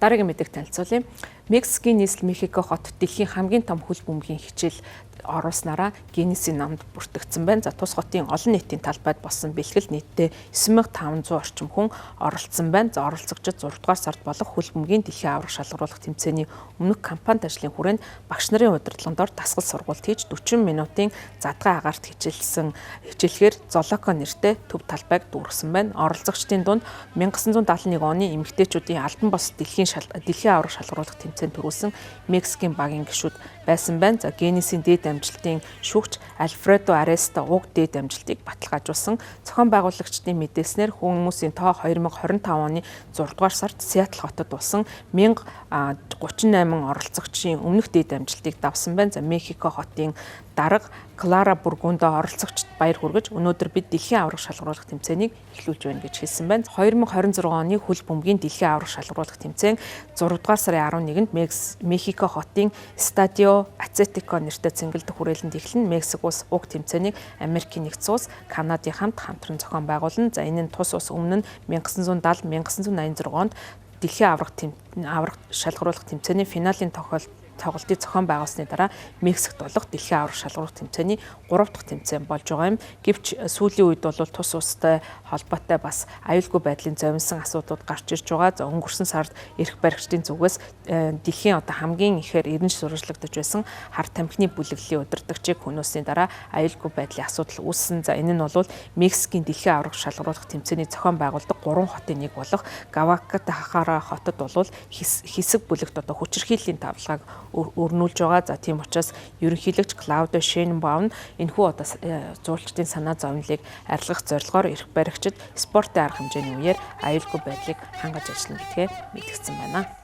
Дараагийн мэдээг танилцуулъя. Мексикийн нийслэл Мехико хот дэлхийн хамгийн том хөл бөмбөгийн хичээл оруулснараа Гиннесийн намд бүртгэгдсэн байна. За тус хотын олон нийтийн талбайд болсон бэлтгэл нийтдээ 9500 орчим хүн оролцсон байна. За оролцогчид 6 дугаар сард болох хөл бөмбөгийн дэлхийн аварга шалгаруулах тэмцээний өмнөх кампанит ажлын хүрээнд багш нарын удирдлагын дор дасгал сургалт хийж 40 минутын задгай агаарт хичээлэхээр Золоко нэртэй төв талбайг дүүргэсэн байна. Оролцогчдын дунд 1971 оны эмэгтэйчүүдийн албан бос дэлхийн аварга шалгаруулах тэмцээнд төрүүлсэн Мексикийн багийн гишүүд байсан байна. За Гиннесийн дээд амжилтын шүүгч Альфредо Ареста уг дээд амжилтыг баталгаажуулсан. Зохион байгуулагчдын мэдээснээр хүмүүсийн тоо 2025 оны 6 дугаар сард Сиэтл хотод болсон 1038 оролцогчийн өмнөх дээд амжилтыг давсан байна. За Мехико хотын дарга Клара Бургундо оролцогчд баяр хүргэж өнөөдөр бид дэлхийн аварга шалгаруулах тэмцээнийг эхлүүлж байна гэж хэлсэн байна. 2026 оны хөл бөмбөгийн дэлхийн аварга шалгаруулах тэмцээн 6 дугаар сарын 11-нд Мехико хотын Стадио Ацетико нэртэй цэнгэлдэх хүрээлэнд эхлэн Мексик улс уг тэмцээнийг Америкийн нэгдсэн улс, Канадын хамтран зохион байгуулна. За энэ нь тус улс өмнө нь 1970, 1986 онд дэлхийн аварга шалгаруулах тэмцээний финалийн тоглолтыг зохион байгуулсны дараа Мексикт болох дэлхийн аварга шалгаруулах тэмцээний 3 дахь тэмцээн болж байгаа юм. Гэвч сүүлийн үед бол тус улстай холбоотой бас аюулгүй байдлын зовлонсон асуудлууд гарч ирж байгаа. За өнгөрсөн сард эрх баригчдын зүгээс дэлхийн хамгийн ихээр эренж сурвалжлагдаж байсан хар тамхины бүлэглэлийн удирдагчийг хөнөөсний дараа аюулгүй байдлын асуудал үүссэн. За энэ нь бол Мексикийн дэлхийн аварга шалгаруулах тэмцээний зохион байгуулдаг 3 хотын нэг болох Гвадалахара хотод бол хэсэг бүлэгт хүчирхийллийн тавилгааг өрнүүлж байгаа. За тийм учраас ерөнхийлөгч Клаудио Шейнбаум энэхүү зуулчдын санаа зовнилыг арилгах зорилгоор эрх баригчид спортын арга хэмжээний үеэр аюулгүй байдлыг хангаж ажиллана гэдгээ мэдгдсэн байна.